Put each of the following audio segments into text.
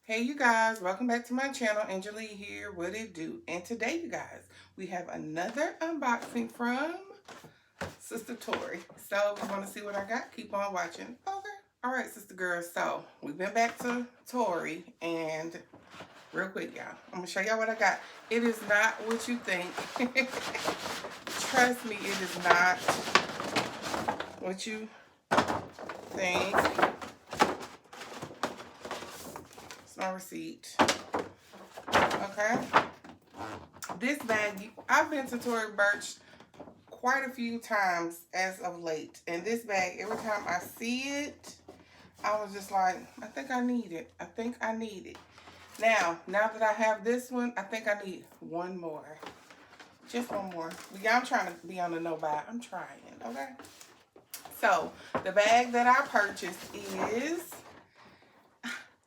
Hey you guys, welcome back to my channel. Angela here, what it do? And today you guys, we have another unboxing from Sister Tory. So if you want to see what I got, keep on watching. Okay. Alright, sister girls, so we've been back to Tory and real quick y'all, I'm gonna show y'all what I got. It is not what you think. Trust me, it is not what you think. It's my receipt. Okay. This bag, I've been to Tory Burch quite a few times as of late. And this bag, every time I see it, I was just like, I think I need it. I think I need it. Now that I have this one, I think I need one more. Just one more. Yeah, I'm trying to be on the no buy. I'm trying, okay? So, the bag that I purchased is...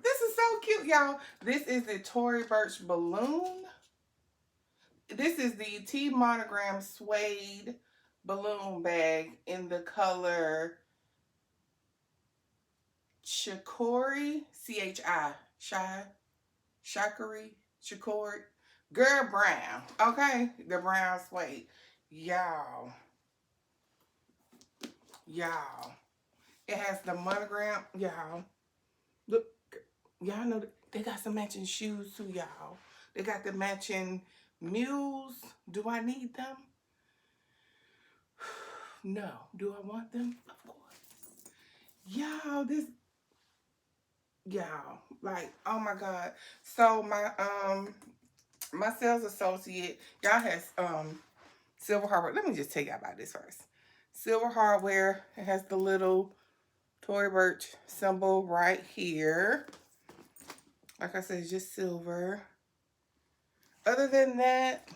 This is so cute, y'all. This is the Tory Burch balloon. This is the T monogram suede balloon bag in the color Chicory, C-H-I, Chicory, girl brown, okay? The brown suede. Y'all. It has the monogram, y'all. Look, y'all know they got some matching shoes too, y'all. They got the matching mules. Do I need them? No. Do I want them? Of course. Y'all, like, oh my God. So my sales associate, y'all has Silver Hardware. Let me just tell y'all about this first. Silver Hardware, it has the little Tory Burch symbol right here. Like I said, it's just silver. Other than that,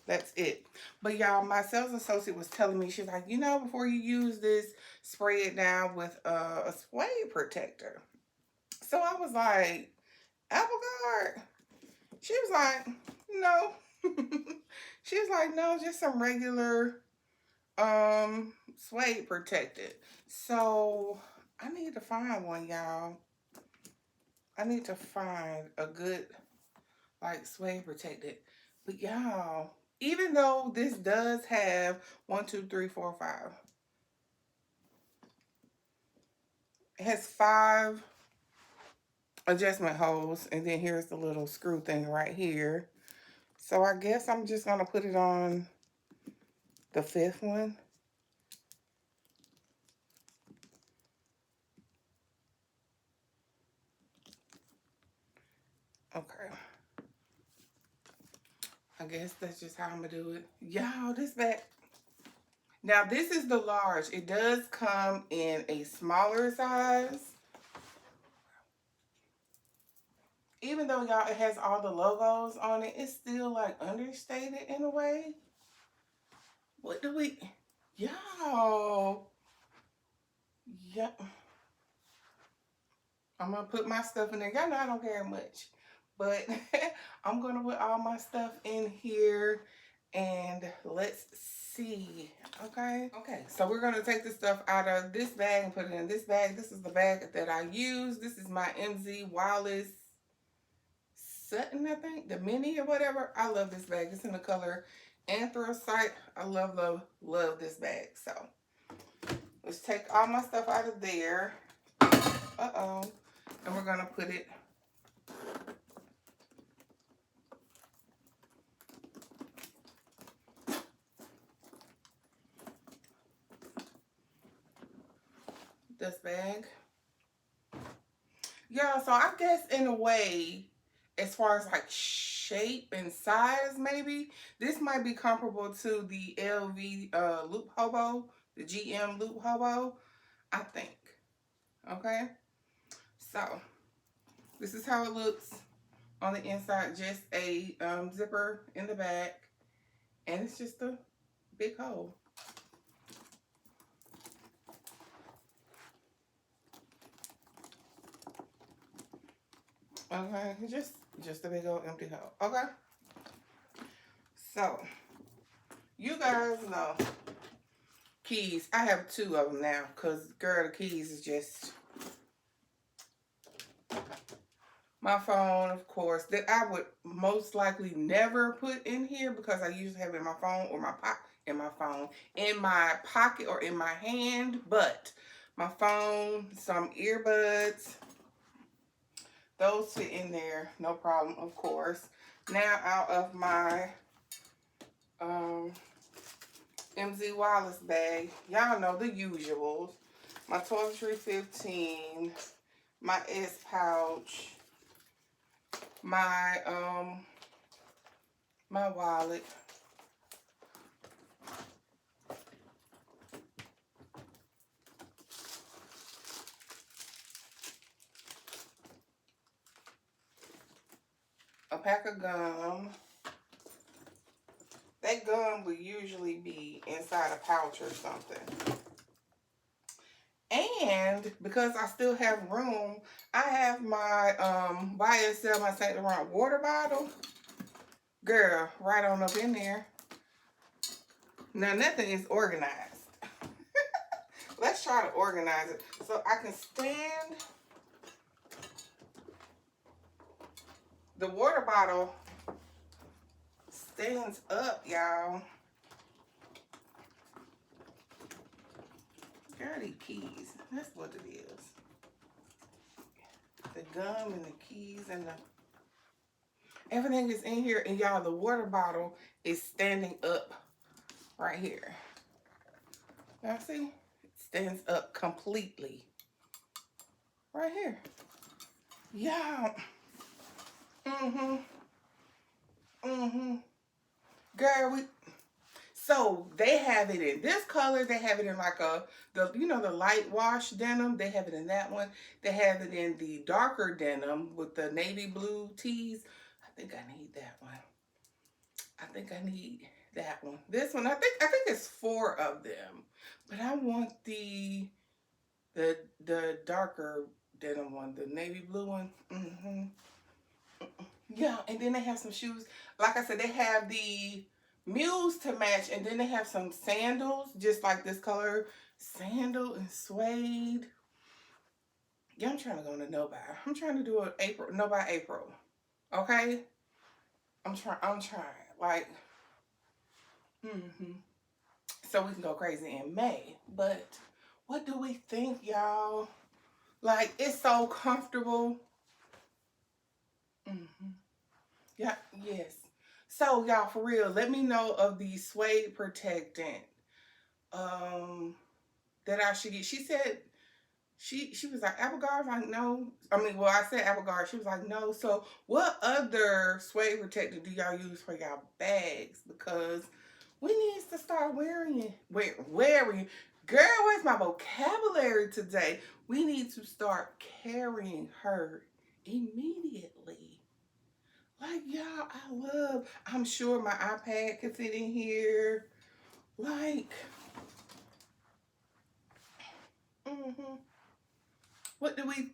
that's it. But y'all, my sales associate was telling me, she's like, you know, before you use this, spray it down with a suede protector. So I was like, Apple Guard? She was like, no. She was like, no, just some regular suede protected. So I need to find one, y'all. I need to find a good like suede protected. But y'all, even though this does have 1, 2, 3, 4, 5. It has 5 adjustment holes, and then here's the little screw thing right here. So I guess I'm just gonna put it on the 5th one. Okay. I guess that's just how I'm gonna do it. Y'all, this bag. Now this is the large. It does come in a smaller size. Even though y'all, it has all the logos on it, it's still like understated in a way. What do we, y'all? Yep. I'm gonna put my stuff in there. Y'all know I don't care much, but I'm gonna put all my stuff in here and let's see. Okay. So we're gonna take the stuff out of this bag and put it in this bag. This is the bag that I use. This is my MZ Wallace Sutton, I think, the mini or whatever. I love this bag. It's in the color anthracite. I love this bag. So let's take all my stuff out of there. And we're gonna put it this bag. Yeah, so I guess in a way, as far as like shape and size, maybe this might be comparable to the LV loop hobo, the GM loop hobo, I think. Okay, so this is how it looks on the inside. Just a zipper in the back, and it's just a big hole. Okay, just a big old empty hole. Okay, so you guys know keys. I have 2 of them now because girl, the keys is just My phone, of course, that I would most likely never put in here because I usually have it in my phone or in my pocket or in my hand. But my phone, some earbuds, those fit in there, no problem, of course. Now out of my MZ Wallace bag, y'all know the usuals. My toiletry 15, my S pouch, my my wallet, a pack of gum. That gum would usually be inside a pouch or something. And because I still have room, I have my YSL, my Saint Laurent water bottle. Girl, right on up in there. Now nothing is organized. Let's try to organize it. So I can stand the water bottle stands up, y'all. Girl, these keys. That's what it is. The gum and the keys and the everything is in here, and y'all, the water bottle is standing up right here. Y'all see? It stands up completely. Right here. Y'all. Girl, so they have it in this color. They have it in like the light wash denim. They have it in that one. They have it in the darker denim with the navy blue tees. I think I need that one. I think I need that one. This one, I think it's 4 of them. But I want the darker denim one, the navy blue one. Yeah, and then they have some shoes. Like I said, they have the mules to match, and then they have some sandals, just like this color, sandal and suede. Yeah, I'm trying to go into no buy. I'm trying to do an April, no buy April. Okay? I'm trying. Like, so we can go crazy in May. But what do we think, y'all? Like, it's so comfortable. Yeah, yes. So, y'all, for real, let me know of the suede protectant that I should get. She said, she was like, Apple Guard? I was like, no. I mean, well, I said Apple Guard. She was like, no. So, what other suede protectant do y'all use for y'all bags? Because we need to start wearing it. Wearing. Girl, where's my vocabulary today? We need to start carrying her immediately. Like, y'all, I'm sure my iPad can fit in here. Like, what do we,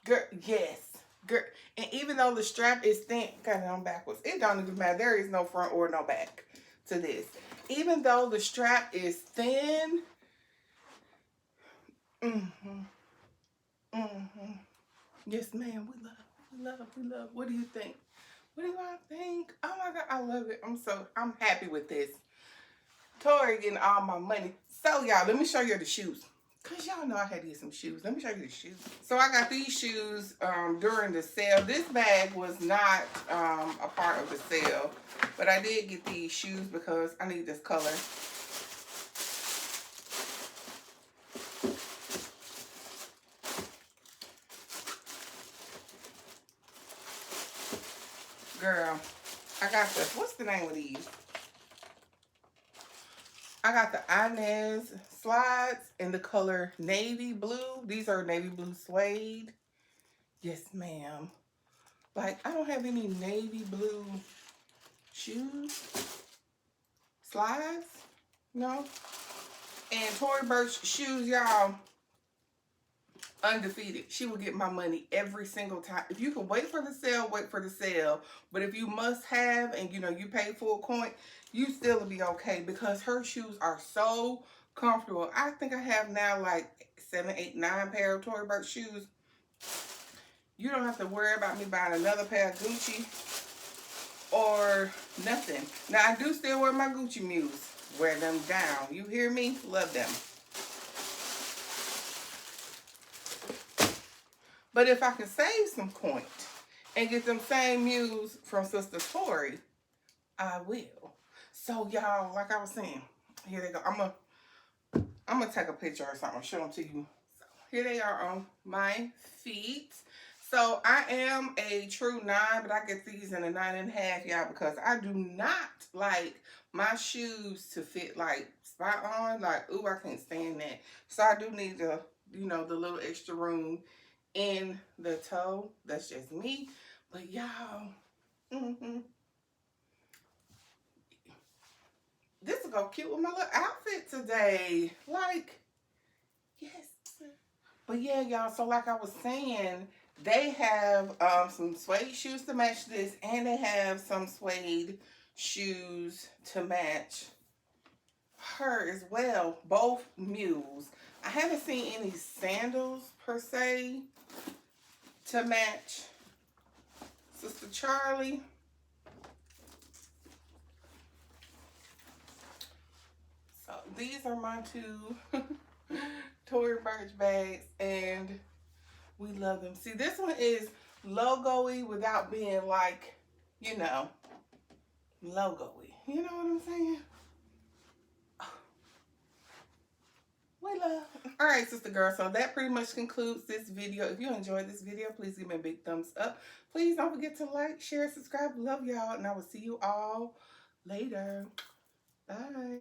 girl, yes, girl, and even though the strap is thin, got it on backwards, it don't even matter, there is no front or no back to this. Even though the strap is thin, yes, ma'am, we love. What do you think? What do I think? Oh my God, I love it. I'm happy with this. Tory getting all my money. So y'all, let me show you the shoes. Cause y'all know I had to get some shoes. Let me show you the shoes. So I got these shoes during the sale. This bag was not a part of the sale, but I did get these shoes because I need this color. Girl, I got what's the name of these? I got the Inez slides in the color navy blue. These are navy blue suede. Yes, ma'am. Like, I don't have any navy blue shoes. Slides. No. And Tory Burch shoes, y'all, undefeated. She will get my money every single time. If you can wait for the sale, wait for the sale. But if you must have and, you pay full coin, you still will be okay because her shoes are so comfortable. I think I have now like 7, 8, 9 pair of Tory Burch shoes. You don't have to worry about me buying another pair of Gucci or nothing. Now, I do still wear my Gucci mules. Wear them down. You hear me? Love them. But if I can save some coin and get them same mules from Sister Tory, I will. So, y'all, like I was saying, here they go. I'm gonna take a picture or something, show them to you. So, here they are on my feet. So I am a true 9, but I get these in a 9.5, y'all, because I do not like my shoes to fit like spot on. Like, ooh, I can't stand that. So I do need the, you know, the little extra room in the toe. That's just me. But y'all, this will go cute with my little outfit today. Like, yes. But yeah, y'all, so like I was saying, they have some suede shoes to match this, and they have some suede shoes to match her as well. Both mules. I haven't seen any sandals per se to match Sister Charlie. So these are my two Tory Burch bags, and we love them. See, this one is logo-y without being like, you know, logo-y. You know what I'm saying? We love. All right, sister girl. So that pretty much concludes this video. If you enjoyed this video, please give me a big thumbs up. Please don't forget to like, share, subscribe. Love y'all, and I will see you all later. Bye.